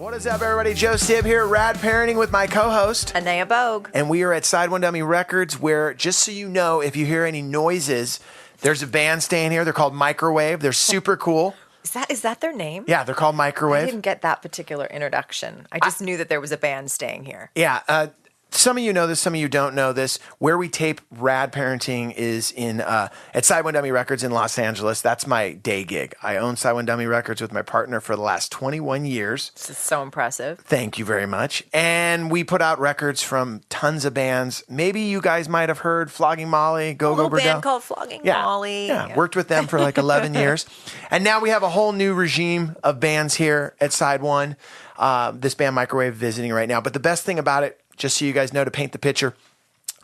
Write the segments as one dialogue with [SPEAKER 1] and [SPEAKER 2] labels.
[SPEAKER 1] What is up, everybody? Joe Stibb here, Rad Parenting with my co-host,
[SPEAKER 2] Anea Bogue.
[SPEAKER 1] and we are at Side One Dummy Records, where, just so you know, if you hear any noises, there's a band staying here. They're called Microwave. They're super cool.
[SPEAKER 2] Is that their name?
[SPEAKER 1] Yeah, they're called
[SPEAKER 2] I
[SPEAKER 1] Microwave.
[SPEAKER 2] didn't get that particular introduction. I just knew that there was a band staying here.
[SPEAKER 1] Yeah, some of you know this, some of you don't know this. Where we tape Rad Parenting is at Side One Dummy Records in Los Angeles. That's my day gig. I own Side One Dummy Records with my partner for the last 21 years.
[SPEAKER 2] This is so impressive.
[SPEAKER 1] Thank you very much. And we put out records from tons of bands. Maybe you guys might have heard Flogging Molly, Go Go
[SPEAKER 2] A
[SPEAKER 1] Burdell.
[SPEAKER 2] band called Flogging Molly.
[SPEAKER 1] Yeah, worked with them for like 11 years. And now we have a whole new regime of bands here at Side One. This band Microwave visiting right now. But the best thing about it, just so you guys know, to paint the picture,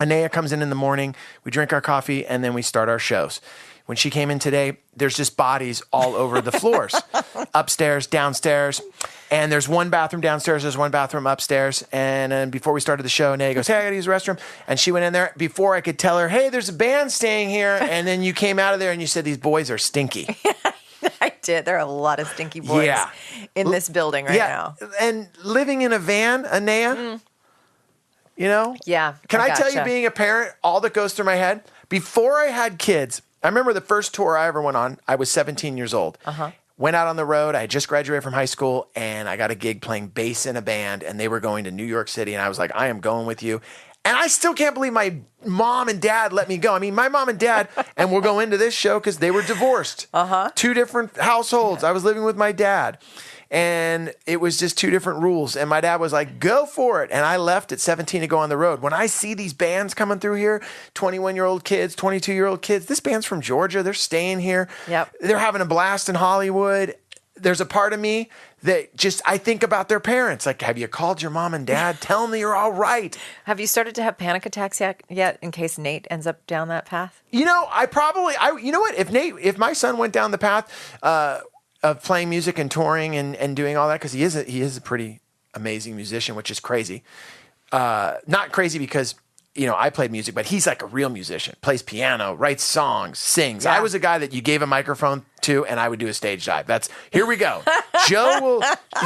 [SPEAKER 1] Anea comes in the morning, we drink our coffee, and then we start our shows. When she came in today, there's just bodies all over the floors, upstairs, downstairs, and there's one bathroom downstairs, there's one bathroom upstairs, and then before we started the show, Anea goes, hey, I gotta use the restroom, and she went in there before I could tell her, hey, there's a band staying here, and then you came out of there and you said, these boys are stinky.
[SPEAKER 2] I did. There are a lot of stinky boys in this building right now.
[SPEAKER 1] And living in a van, Anea, you know?
[SPEAKER 2] Yeah.
[SPEAKER 1] Can I tell you, being a parent, all that goes through my head? Before I had kids, I remember the first tour I ever went on, I was 17 years old. Went out on the road. I had just graduated from high school, and I got a gig playing bass in a band, and they were going to New York City, and I was like, I am going with you. And I still can't believe my mom and dad let me go. I mean, my mom and dad, and we'll go into this show because they were divorced. Two different households. I was living with my dad. And it was just two different rules. And my dad was like, go for it. And I left at 17 to go on the road. When I see these bands coming through here, 21-year-old kids, 22-year-old kids, this band's from Georgia. They're staying here.
[SPEAKER 2] Yep.
[SPEAKER 1] They're having a blast in Hollywood. There's a part of me that just, I think about their parents. Like, have you called your mom and dad? Tell them that you're all right.
[SPEAKER 2] Have you started to have panic attacks yet in case Nate ends up down that path?
[SPEAKER 1] You know, you know what? If my son went down the path, of playing music and touring and doing all that, because he is a pretty amazing musician, which is crazy. Not crazy because, you know, I played music, but he's like a real musician. Plays piano, writes songs, sings.
[SPEAKER 2] Yeah.
[SPEAKER 1] I was a guy that you gave a microphone to, and I would do a stage dive. Here we go.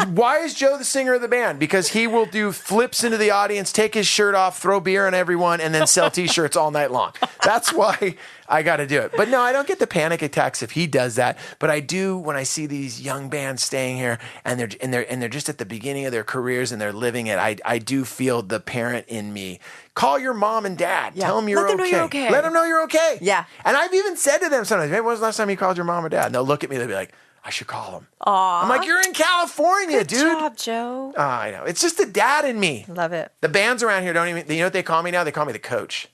[SPEAKER 1] Why is Joe the singer of the band? Because he will do flips into the audience, take his shirt off, throw beer on everyone, and then sell t-shirts all night long. That's why I got to do it. But no, I don't get the panic attacks if he does that. But I do when I see these young bands staying here and they're just at the beginning of their careers and they're living it. I do feel the parent in me. Call your mom and dad.
[SPEAKER 2] Yeah.
[SPEAKER 1] Tell them you're
[SPEAKER 2] Let them know you're okay.
[SPEAKER 1] Let them know you're okay.
[SPEAKER 2] Yeah.
[SPEAKER 1] And I've even said to them sometimes, hey, when was the last time you called your mom or dad? And they'll look at me, they'll be like, I should call them.
[SPEAKER 2] Aw.
[SPEAKER 1] I'm like, you're in California,
[SPEAKER 2] Good
[SPEAKER 1] dude.
[SPEAKER 2] job, Joe.
[SPEAKER 1] I know. It's just the dad in me.
[SPEAKER 2] Love it.
[SPEAKER 1] The bands around here don't even, you know what they call me now? They call me the coach.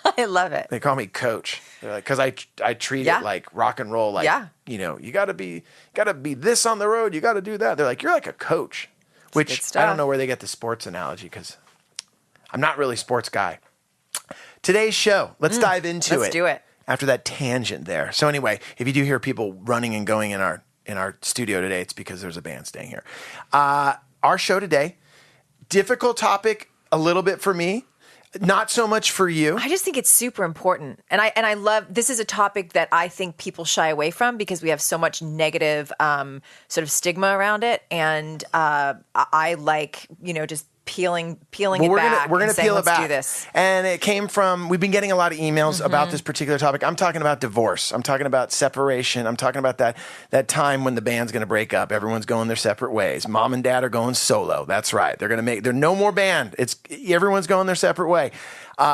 [SPEAKER 2] I love it.
[SPEAKER 1] They call me coach. They're like, because I treat it like rock and roll. Like, you know, you got to be this on the road. You got to do that. They're like, you're like a coach, which I don't know where they get the sports analogy because I'm not really a sports guy. Today's show, let's dive into it.
[SPEAKER 2] Let's do it.
[SPEAKER 1] After that tangent there. So anyway, if you do hear people running and going in our studio today, it's because there's a band staying here. Our show today, difficult topic a little bit for me. Not so much for you.
[SPEAKER 2] I just think it's super important. And I love, this is a topic that I think people shy away from because we have so much negative sort of stigma around it. And I like, you know, just peeling it back.
[SPEAKER 1] We're gonna peel it back.
[SPEAKER 2] Let's do this.
[SPEAKER 1] And it came from, we've been getting a lot of emails about this particular topic. I'm talking about divorce. I'm talking about separation. I'm talking about that time when the band's gonna break up. Everyone's going their separate ways. Mom and dad are going solo. That's right. They're no more band. Everyone's going their separate way.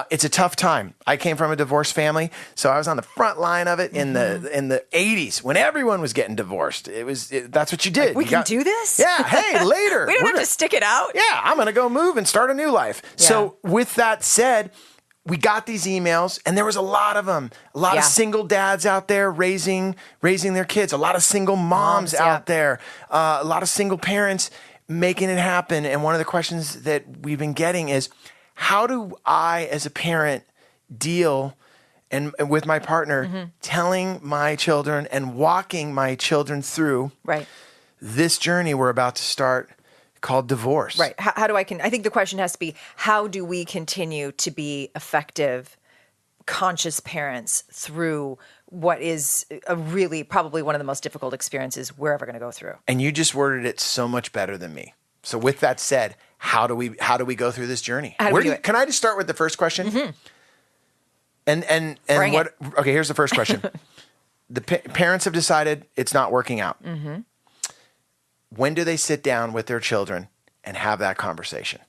[SPEAKER 1] It's a tough time. I came from a divorced family, so I was on the front line of it in the 80s when everyone was getting divorced. That's what you did.
[SPEAKER 2] Like, we can do this?
[SPEAKER 1] Yeah. Hey, later.
[SPEAKER 2] We don't have to stick it out.
[SPEAKER 1] Yeah, I'm going to go move and start a new life. Yeah. So with that said, we got these emails, and there was a lot of them. A lot of single dads out there raising their kids. A lot of single moms out there. A lot of single parents making it happen. And one of the questions that we've been getting is, how do I, as a parent, deal and with my partner, telling my children and walking my children through this journey we're about to start called divorce?
[SPEAKER 2] Right. How do I think the question has to be, how do we continue to be effective conscious parents through what is a really probably one of the most difficult experiences we're ever going to go through.
[SPEAKER 1] And you just worded it so much better than me. So with that said, how do we go through this journey?
[SPEAKER 2] How do we do it?
[SPEAKER 1] Can I just start with the first question?
[SPEAKER 2] Mm-hmm.
[SPEAKER 1] And
[SPEAKER 2] Bring
[SPEAKER 1] what?
[SPEAKER 2] it.
[SPEAKER 1] Okay, here's the first question. The parents have decided it's not working out.
[SPEAKER 2] Mm-hmm.
[SPEAKER 1] When do they sit down with their children and have that conversation?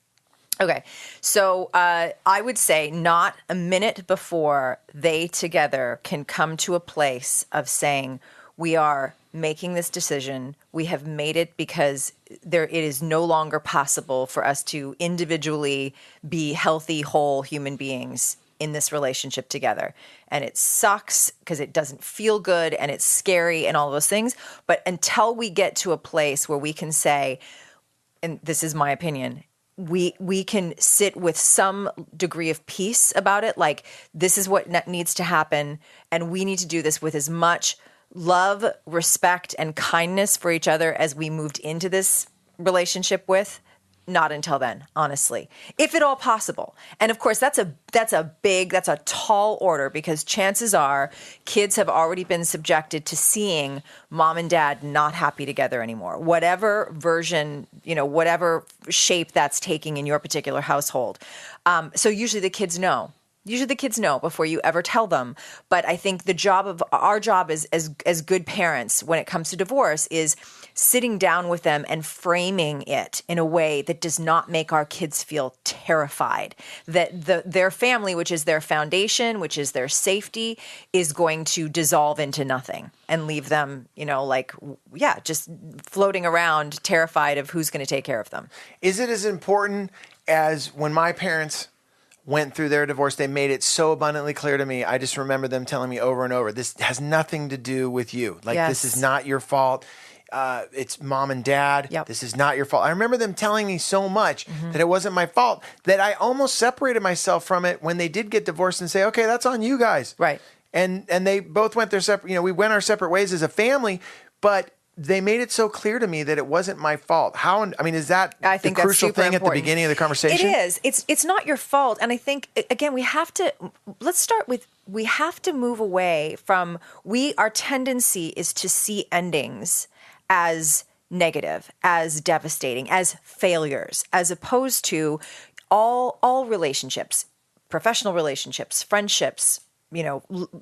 [SPEAKER 2] Okay, so I would say not a minute before they together can come to a place of saying, we are making this decision. We have made it because it is no longer possible for us to individually be healthy, whole human beings in this relationship together. And it sucks because it doesn't feel good and it's scary and all those things. But until we get to a place where we can say, and this is my opinion, we can sit with some degree of peace about it. Like, this is what needs to happen. And we need to do this with as much love, respect, and kindness for each other as we moved into this relationship with. Not until then, honestly, if at all possible. And of course, that's a tall order, because chances are kids have already been subjected to seeing mom and dad not happy together anymore, whatever version, whatever shape that's taking in your particular household. So usually the kids know. Usually the kids know before you ever tell them. But I think our job as good parents when it comes to divorce is sitting down with them and framing it in a way that does not make our kids feel terrified. That their family, which is their foundation, which is their safety, is going to dissolve into nothing and leave them, just floating around terrified of who's going to take care of them.
[SPEAKER 1] Is it as important as when my parents went through their divorce? They made it so abundantly clear to me. I just remember them telling me over and over, this has nothing to do with you. This is not your fault. It's mom and dad.
[SPEAKER 2] Yep.
[SPEAKER 1] This is not your fault. I remember them telling me so much that it wasn't my fault, that I almost separated myself from it when they did get divorced and say, okay, that's on you guys.
[SPEAKER 2] Right.
[SPEAKER 1] And they both went their separate, we went our separate ways as a family, but they made it so clear to me that it wasn't my fault. Is that
[SPEAKER 2] I think
[SPEAKER 1] the crucial thing
[SPEAKER 2] important.
[SPEAKER 1] at the beginning of the conversation?
[SPEAKER 2] It is. It's not your fault. And I think, again, we have to move away from, our tendency is to see endings as negative, as devastating, as failures, as opposed to all relationships, professional relationships, friendships,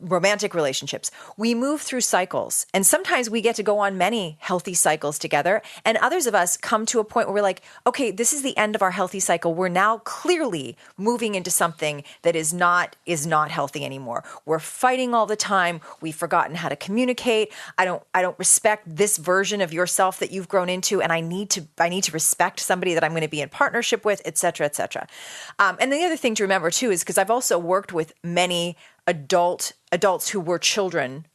[SPEAKER 2] romantic relationships. We move through cycles, and sometimes we get to go on many healthy cycles together. And others of us come to a point where we're like, okay, this is the end of our healthy cycle. We're now clearly moving into something that is not healthy anymore. We're fighting all the time. We've forgotten how to communicate. I don't respect this version of yourself that you've grown into, and I need to respect somebody that I'm going to be in partnership with, et cetera, et cetera. And then the other thing to remember too is, because I've also worked with many adults who were children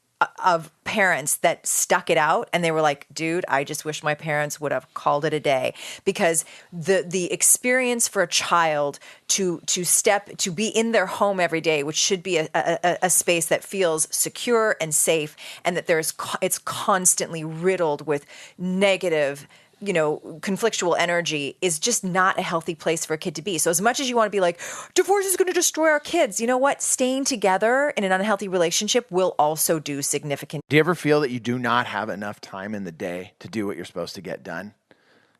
[SPEAKER 2] of parents that stuck it out, and they were like, dude, I just wish my parents would have called it a day. Because the experience for a child to be in their home every day, which should be a space that feels secure and safe, and that it's constantly riddled with negative, conflictual energy, is just not a healthy place for a kid to be. So as much as you want to be like, divorce is going to destroy our kids, you know what? Staying together in an unhealthy relationship will also do significant.
[SPEAKER 1] Do you ever feel that you do not have enough time in the day to do what you're supposed to get done?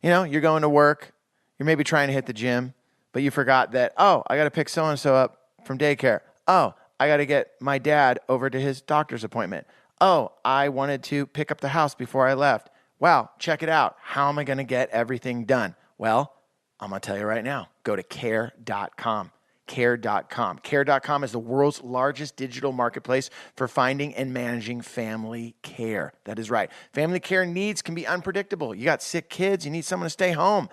[SPEAKER 1] You're going to work, you're maybe trying to hit the gym, but you forgot that, I got to pick so-and-so up from daycare. I got to get my dad over to his doctor's appointment. I wanted to pick up the house before I left. Wow, check it out. How am I going to get everything done? Well, I'm going to tell you right now. Go to care.com. Care.com. Care.com is the world's largest digital marketplace for finding and managing family care. That is right. Family care needs can be unpredictable. You got sick kids. You need someone to stay home.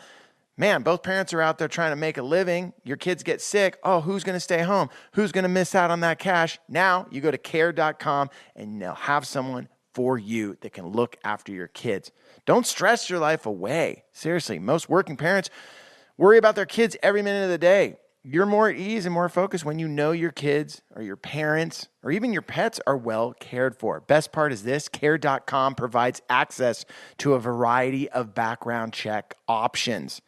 [SPEAKER 1] Man, both parents are out there trying to make a living. Your kids get sick. Who's going to stay home? Who's going to miss out on that cash? Now you go to care.com and they'll have someone for you that can look after your kids. Don't stress your life away. Seriously, most working parents worry about their kids every minute of the day. You're more at ease and more focused when you know your kids or your parents or even your pets are well cared for. Best part is this, care.com provides access to a variety of background check options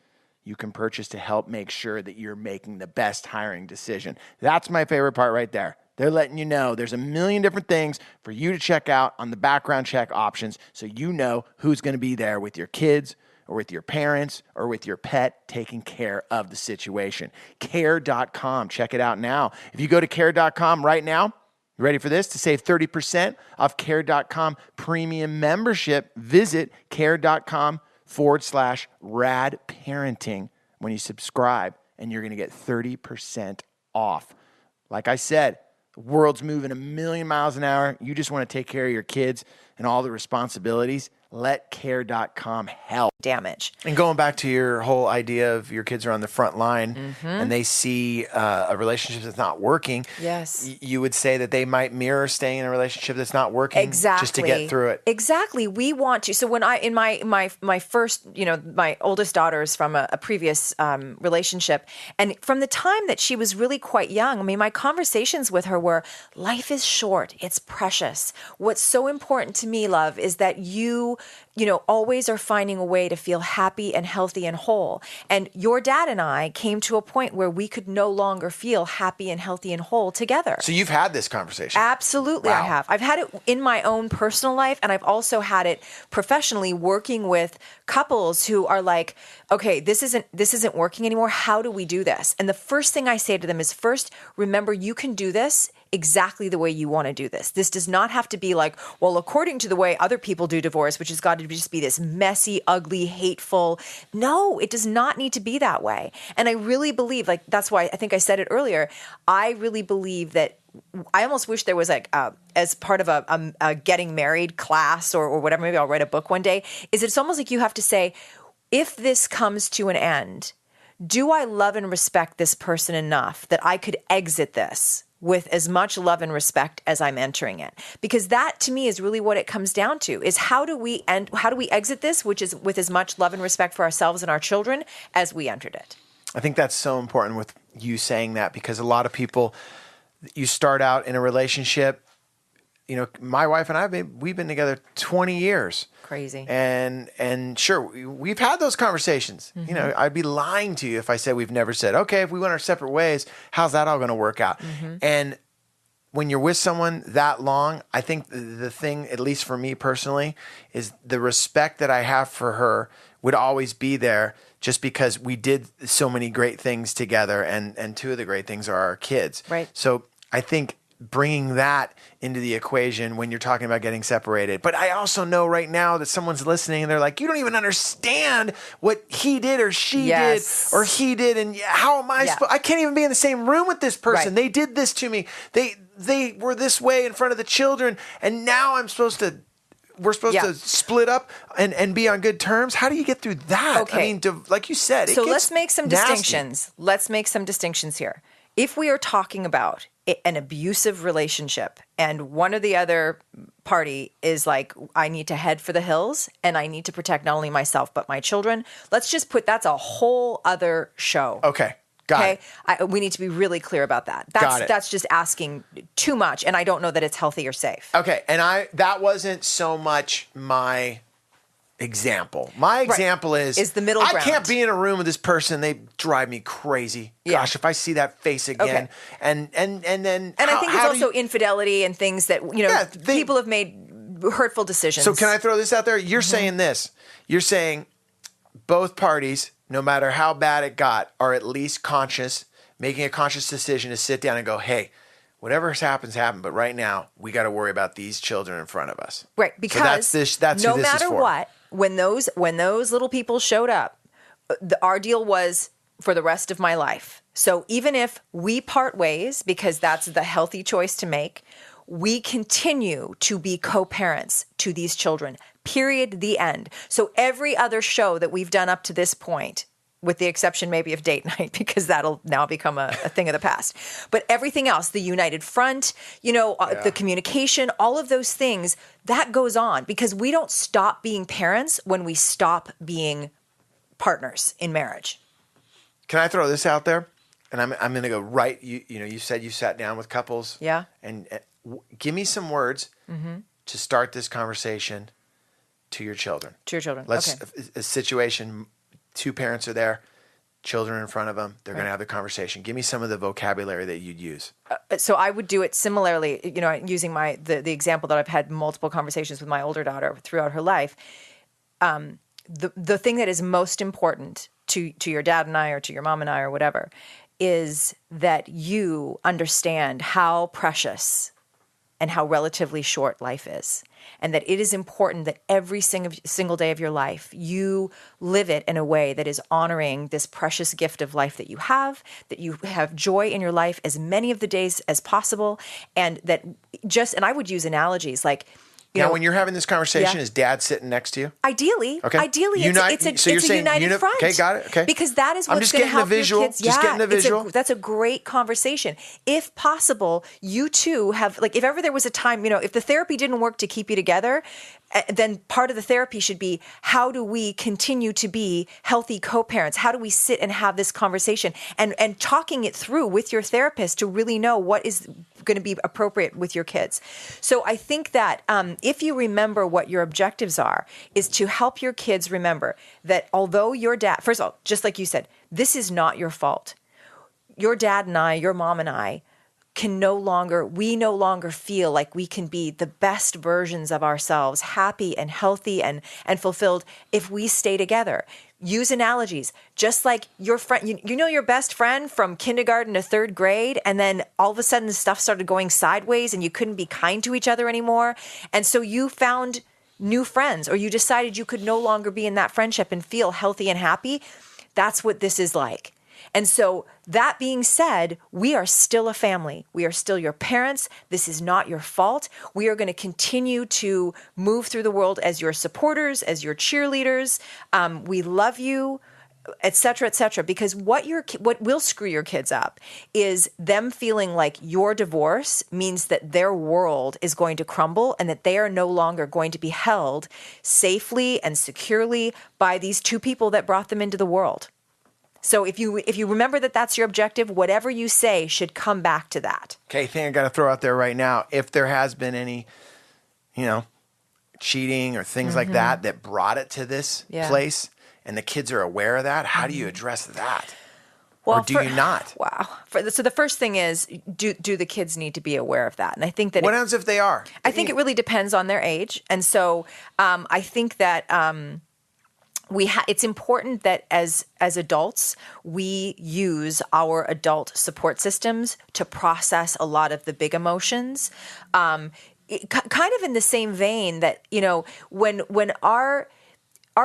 [SPEAKER 1] you can purchase to help make sure that you're making the best hiring decision. That's my favorite part right there. They're letting you know there's a million different things for you to check out on the background check options so you know who's going to be there with your kids or with your parents or with your pet taking care of the situation. Care.com. Check it out now. If you go to care.com right now, you ready for this? To save 30% off care.com premium membership, visit care.com/rad parenting when you subscribe, and you're going to get 30% off. Like I said, the world's moving a million miles an hour. You just want to take care of your kids and all the responsibilities. Let care.com help.
[SPEAKER 2] Damage.
[SPEAKER 1] And going back to your whole idea of your kids are on the front line and they see a relationship that's not working.
[SPEAKER 2] Yes.
[SPEAKER 1] You would say that they might mirror staying in a relationship that's not working just to get through it.
[SPEAKER 2] Exactly. We want to. So when in my first, my oldest daughter is from a previous relationship. And from the time that she was really quite young, I mean, my conversations with her were, life is short. It's precious. What's so important to me, love, is that you always are finding a way to feel happy and healthy and whole. And your dad and I came to a point where we could no longer feel happy and healthy and whole together.
[SPEAKER 1] So you've had this conversation?
[SPEAKER 2] Absolutely, wow. I have. I've had it in my own personal life, and I've also had it professionally working with couples who are like, okay, this isn't working anymore. How do we do this? And the first thing I say to them is, first, remember, you can do this exactly the way you want to do this. This does not have to be like, well, according to the way other people do divorce, which has got to just be this messy, ugly, hateful. No, it does not need to be that way. And I really believe, like, that's why I think I said it earlier, I really believe that I almost wish there was like, as part of a getting married class or whatever, maybe I'll write a book one day, is it's almost like you have to say, if this comes to an end, do I love and respect this person enough that I could exit this with as much love and respect as I'm entering it? Because that, to me, is really what it comes down to, is how do we exit this, which is with as much love and respect for ourselves and our children as we entered it.
[SPEAKER 1] I think that's so important with you saying that, because a lot of people, you start out in a relationship, my wife and I, we've been together 20 years.
[SPEAKER 2] Crazy.
[SPEAKER 1] And sure, we've had those conversations. Mm-hmm. I'd be lying to you if I said we've never said, okay, if we went our separate ways, how's that all going to work out? Mm-hmm. And when you're with someone that long, I think the thing, at least for me personally, is the respect that I have for her would always be there, just because we did so many great things together. And two of the great things are our kids.
[SPEAKER 2] Right.
[SPEAKER 1] So I think bringing that into the equation when you're talking about getting separated. But I also know right now that someone's listening and they're like, you don't even understand what he did or she did or he did. And how am I supposed, I can't even be in the same room with this person. Right. They did this to me. They were this way in front of the children. And now we're supposed to split up and be on good terms. How do you get through that?
[SPEAKER 2] Okay.
[SPEAKER 1] I mean, like you said,
[SPEAKER 2] so let's make some distinctions. Let's make some distinctions here. If we are talking about an abusive relationship and one or the other party is like, I need to head for the hills and I need to protect not only myself but my children, let's just that's a whole other show.
[SPEAKER 1] Okay. Got it.
[SPEAKER 2] We need to be really clear about that. That's just asking too much, and I don't know that it's healthy or safe.
[SPEAKER 1] Okay, and that wasn't so much my example. My example is the middle ground. I can't be in a room with this person. They drive me crazy. Yeah. Gosh, if I see that face again, and then
[SPEAKER 2] I think it's also infidelity and things that people have made hurtful decisions.
[SPEAKER 1] So can I throw this out there? You're saying this. You're saying both parties, no matter how bad it got, are at least making a conscious decision to sit down and go, hey, whatever happens, but right now we got to worry about these children in front of us.
[SPEAKER 2] Right, because
[SPEAKER 1] that's
[SPEAKER 2] no
[SPEAKER 1] who this is
[SPEAKER 2] matter
[SPEAKER 1] for.
[SPEAKER 2] what, when those little people showed up, our deal was for the rest of my life. So even if we part ways, because that's the healthy choice to make, we continue to be co-parents to these children. Period. The end. So every other show that we've done up to this point, with the exception maybe of date night, because that'll now become a thing of the past. But everything else, the united front, the communication, all of those things, that goes on, because we don't stop being parents when we stop being partners in marriage.
[SPEAKER 1] Can I throw this out there? And I'm going to go right. You said you sat down with couples. Yeah. And give me some words to start this conversation to your children.
[SPEAKER 2] To your children.
[SPEAKER 1] A situation. Two parents are there. children in front of them. They're going to have the conversation. Give me some of the vocabulary that you'd use.
[SPEAKER 2] So I would do it similarly, using the example that I've had multiple conversations with my older daughter throughout her life. The thing that is most important to your dad and I, or to your mom and I, or whatever, is that you understand how precious and how relatively short life is. And that it is important that every single day of your life, you live it in a way that is honoring this precious gift of life that you have joy in your life as many of the days as possible. And that and I would use analogies like,
[SPEAKER 1] when you're having this conversation, is dad sitting next to you?
[SPEAKER 2] Ideally,
[SPEAKER 1] okay.
[SPEAKER 2] it's a united front.
[SPEAKER 1] Okay, got it. Okay.
[SPEAKER 2] Because that is what's going to help your kids.
[SPEAKER 1] Just getting the visual.
[SPEAKER 2] That's a great conversation. If possible, you two have, if ever there was a time, if the therapy didn't work to keep you together, then part of the therapy should be, how do we continue to be healthy co-parents? How do we sit and have this conversation and talking it through with your therapist to really know what is going to be appropriate with your kids. So I think that if you remember what your objectives are, is to help your kids remember that although your dad, first of all, just like you said, this is not your fault. Your dad and I, your mom and I, we no longer feel like we can be the best versions of ourselves, happy and healthy and fulfilled, if we stay together. Use analogies, just like your friend, your best friend from kindergarten to third grade, and then all of a sudden stuff started going sideways and you couldn't be kind to each other anymore. And so you found new friends, or you decided you could no longer be in that friendship and feel healthy and happy. That's what this is like. And so that being said, we are still a family. We are still your parents. This is not your fault. We are going to continue to move through the world as your supporters, as your cheerleaders. We love you, et cetera, because what will screw your kids up is them feeling like your divorce means that their world is going to crumble and that they are no longer going to be held safely and securely by these two people that brought them into the world. So if you remember that that's your objective, whatever you say should come back to that.
[SPEAKER 1] Okay, thing I got to throw out there right now, if there has been any, cheating or things like that brought it to this place, and the kids are aware of that, how do you address that? Well, or do you not?
[SPEAKER 2] Wow. So the first thing is, do the kids need to be aware of that? And I think that
[SPEAKER 1] what happens if they are?
[SPEAKER 2] I think it really depends on their age, and so I think that. It's important that as adults, we use our adult support systems to process a lot of the big emotions. Kind of in the same vein that, when our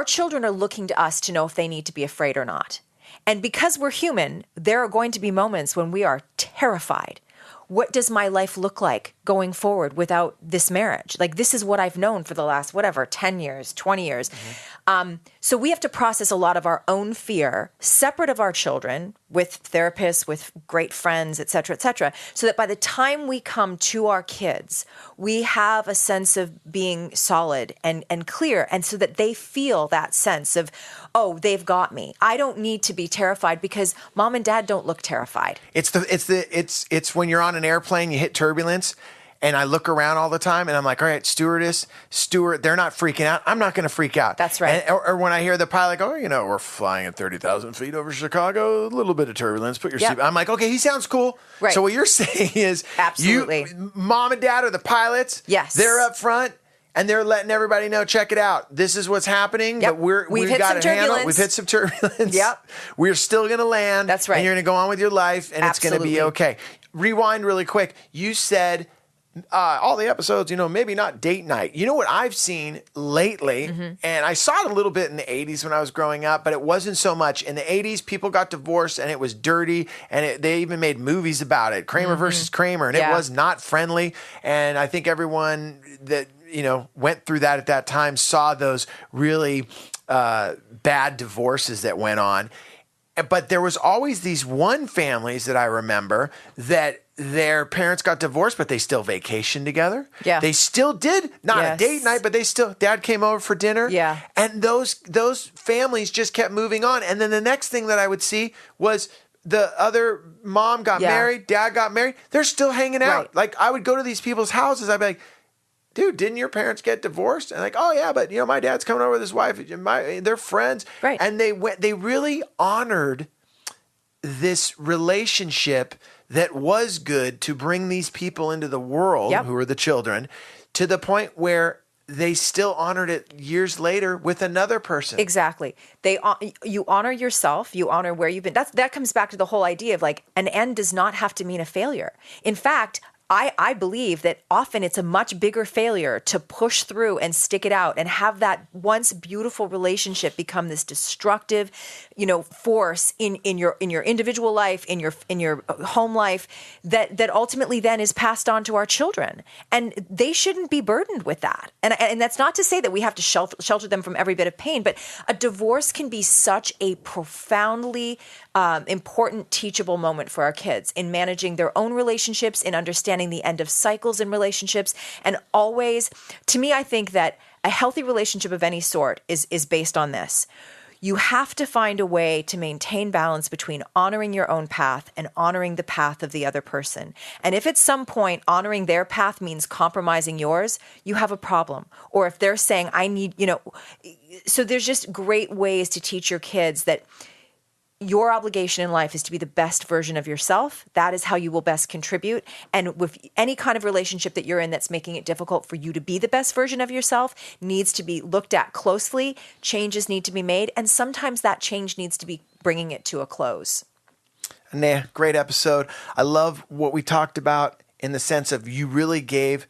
[SPEAKER 2] children are looking to us to know if they need to be afraid or not. And because we're human, there are going to be moments when we are terrified. What does my life look like going forward without this marriage? Like, this is what I've known for the last, 10 years, 20 years. So we have to process a lot of our own fear, separate of our children, with therapists, with great friends, et cetera, so that by the time we come to our kids, we have a sense of being solid and clear, and so that they feel that sense of, oh, they've got me. I don't need to be terrified because mom and dad don't look terrified.
[SPEAKER 1] It's when you're on an airplane, you hit turbulence, and I look around all the time, and I'm like, all right, stewardess, steward, they're not freaking out. I'm not going to freak out.
[SPEAKER 2] That's right.
[SPEAKER 1] Or when I hear the pilot go, we're flying at 30,000 feet over Chicago, a little bit of turbulence, put your seat. I'm like, okay, he sounds cool.
[SPEAKER 2] Right.
[SPEAKER 1] So what you're saying is,
[SPEAKER 2] absolutely,
[SPEAKER 1] mom and dad are the pilots.
[SPEAKER 2] Yes.
[SPEAKER 1] They're up front. And they're letting everybody know, check it out. This is what's happening.
[SPEAKER 2] Yep.
[SPEAKER 1] But we've got it handled. We've hit some turbulence.
[SPEAKER 2] Yep.
[SPEAKER 1] We're still going to land.
[SPEAKER 2] That's right.
[SPEAKER 1] And you're going to go on with your life, and
[SPEAKER 2] absolutely.
[SPEAKER 1] It's going to be okay. Rewind really quick. You said all the episodes, maybe not date night. You know what I've seen lately, and I saw it a little bit in the 80s when I was growing up, but it wasn't so much. In the 80s, people got divorced, and it was dirty, and they even made movies about it, Kramer versus Kramer, and it was not friendly. And I think everyone that went through that at that time saw those really bad divorces that went on. But there was always these one families that I remember that their parents got divorced, but they still vacationed together.
[SPEAKER 2] Yeah.
[SPEAKER 1] They still did, not a date night, but dad came over for dinner.
[SPEAKER 2] Yeah.
[SPEAKER 1] And those families just kept moving on. And then the next thing that I would see was the other mom got married, dad got married. They're still hanging out.
[SPEAKER 2] Right.
[SPEAKER 1] Like, I would go to these people's houses. I'd be like, dude, didn't your parents get divorced? And like, oh yeah, but my dad's coming over with his wife. They're friends.
[SPEAKER 2] Right.
[SPEAKER 1] And they really honored this relationship that was good to bring these people into the world, who are the children, to the point where they still honored it years later with another person.
[SPEAKER 2] Exactly. You honor yourself. You honor where you've been. That comes back to the whole idea of like an end does not have to mean a failure. In fact, I believe that often it's a much bigger failure to push through and stick it out and have that once beautiful relationship become this destructive, force in your individual life, in your home life that ultimately then is passed on to our children. And they shouldn't be burdened with that. And that's not to say that we have to shelter them from every bit of pain, but a divorce can be such a profoundly important teachable moment for our kids in managing their own relationships, in understanding the end of cycles in relationships. And always, to me, I think that a healthy relationship of any sort is based on this. You have to find a way to maintain balance between honoring your own path and honoring the path of the other person. And if at some point honoring their path means compromising yours, you have a problem. Or if they're saying, I need, so there's just great ways to teach your kids that your obligation in life is to be the best version of yourself. That is how you will best contribute. And with any kind of relationship that you're in that's making it difficult for you to be the best version of yourself needs to be looked at closely. Changes need to be made. And sometimes that change needs to be bringing it to a close.
[SPEAKER 1] Anea, great episode. I love what we talked about in the sense of you really gave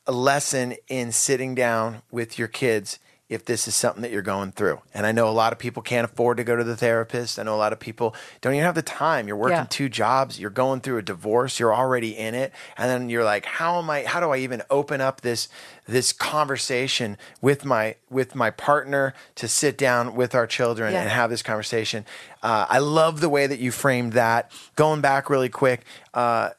[SPEAKER 1] a lesson in sitting down with your kids if this is something that you're going through. And I know a lot of people can't afford to go to the therapist. I know a lot of people don't even have the time. You're working 2 jobs. You're going through a divorce. You're already in it. And then you're like, how do I even open up this conversation with my partner to sit down with our children and have this conversation? I love the way that you framed that. Going back really quick, the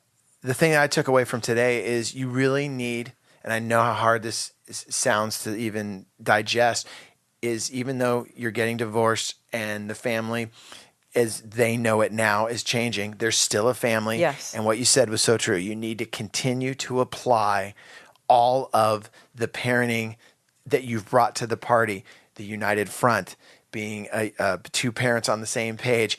[SPEAKER 1] thing that I took away from today is you really need, and I know how hard this sounds to even digest, is even though you're getting divorced and the family, as they know it now, is changing, there's still a family.
[SPEAKER 2] Yes.
[SPEAKER 1] And what you said was so true. You need to continue to apply all of the parenting that you've brought to the party, the united front, being 2 parents on the same page,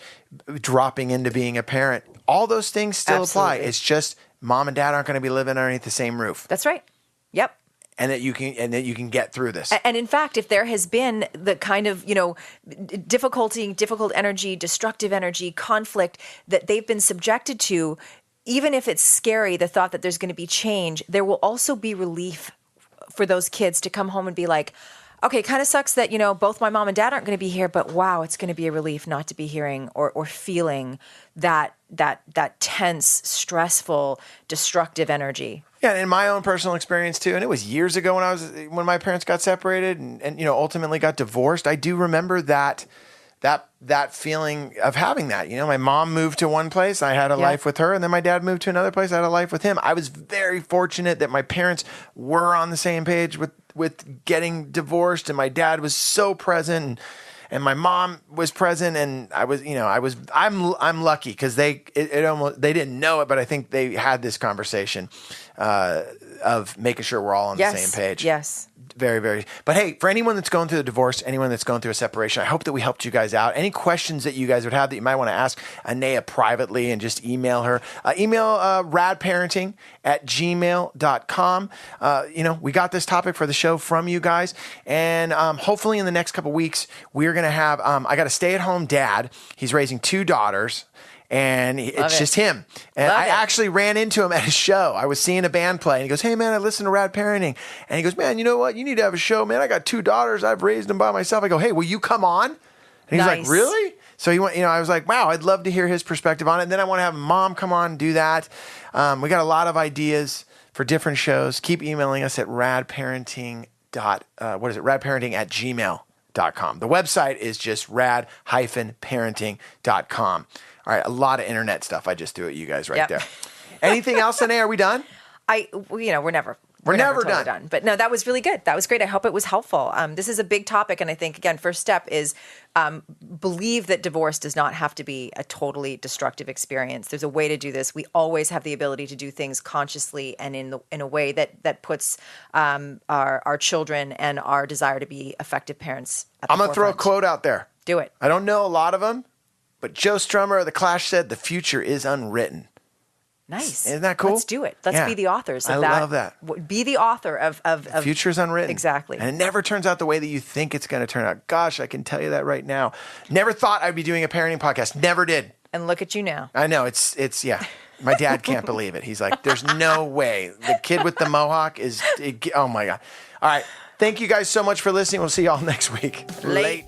[SPEAKER 1] dropping into being a parent. All those things still apply. It's just mom and dad aren't going to be living underneath the same roof.
[SPEAKER 2] That's right. Yep.
[SPEAKER 1] And that you can get through this.
[SPEAKER 2] And in fact, if there has been the kind of, difficult energy, destructive energy, conflict that they've been subjected to, even if it's scary, the thought that there's going to be change, there will also be relief for those kids to come home and be like, okay, it kind of sucks that, both my mom and dad aren't going to be here, but wow, it's going to be a relief not to be hearing or feeling that tense, stressful, destructive energy.
[SPEAKER 1] Yeah, and in my own personal experience too, and it was years ago when my parents got separated and ultimately got divorced. I do remember that feeling of having that. My mom moved to one place, I had a life with her, and then my dad moved to another place, I had a life with him. I was very fortunate that my parents were on the same page with getting divorced, and my dad was so present, and my mom was present, and I'm lucky because they didn't know it, but I think they had this conversation of making sure we're all on the same page.
[SPEAKER 2] Yes.
[SPEAKER 1] Very, very. But hey, for anyone that's going through a divorce, anyone that's going through a separation, I hope that we helped you guys out. Any questions that you guys would have that you might want to ask Anea privately, and just email her. Email radparenting@gmail.com. We got this topic for the show from you guys. And hopefully in the next couple weeks, we're going to have, I got a stay-at-home dad. He's raising 2 daughters. And it's just him. And I actually ran into him at his show. I was seeing a band play, and he goes, "Hey, man, I listen to Rad Parenting." And he goes, "Man, you know what? You need to have a show, man. I got 2 daughters. I've raised them by myself." I go, "Hey, will you come on?" And he's like, "Really?" So he went, I was like, "Wow, I'd love to hear his perspective on it." And then I want to have mom come on and do that. We got a lot of ideas for different shows. Keep emailing us at radparenting@gmail.com. The website is just rad-parenting.com. All right, a lot of internet stuff I just threw at you guys there. Anything else, Anea? Are we done?
[SPEAKER 2] We're never
[SPEAKER 1] totally
[SPEAKER 2] done. But no, that was really good. That was great. I hope it was helpful. This is a big topic, and I think, again, first step is believe that divorce does not have to be a totally destructive experience. There's a way to do this. We always have the ability to do things consciously and in a way that puts our children and our desire to be effective parents at the
[SPEAKER 1] I'm going to throw a
[SPEAKER 2] forefront.
[SPEAKER 1] quote out there.
[SPEAKER 2] Do it.
[SPEAKER 1] I don't know a lot of them, But Joe Strummer of The Clash said the future is unwritten.
[SPEAKER 2] Nice.
[SPEAKER 1] Isn't that cool?
[SPEAKER 2] Let's do it. Let's be the authors of that.
[SPEAKER 1] I love that.
[SPEAKER 2] Be the author of
[SPEAKER 1] the future's unwritten.
[SPEAKER 2] Exactly.
[SPEAKER 1] And it never turns out the way that you think it's going to turn out. Gosh, I can tell you that right now. Never thought I'd be doing a parenting podcast. Never did.
[SPEAKER 2] And look at you now.
[SPEAKER 1] I know. It's yeah. My dad can't believe it. He's like, there's no way. The kid with the mohawk is, oh my God. All right. Thank you guys so much for listening. We'll see y'all next week.
[SPEAKER 2] Late.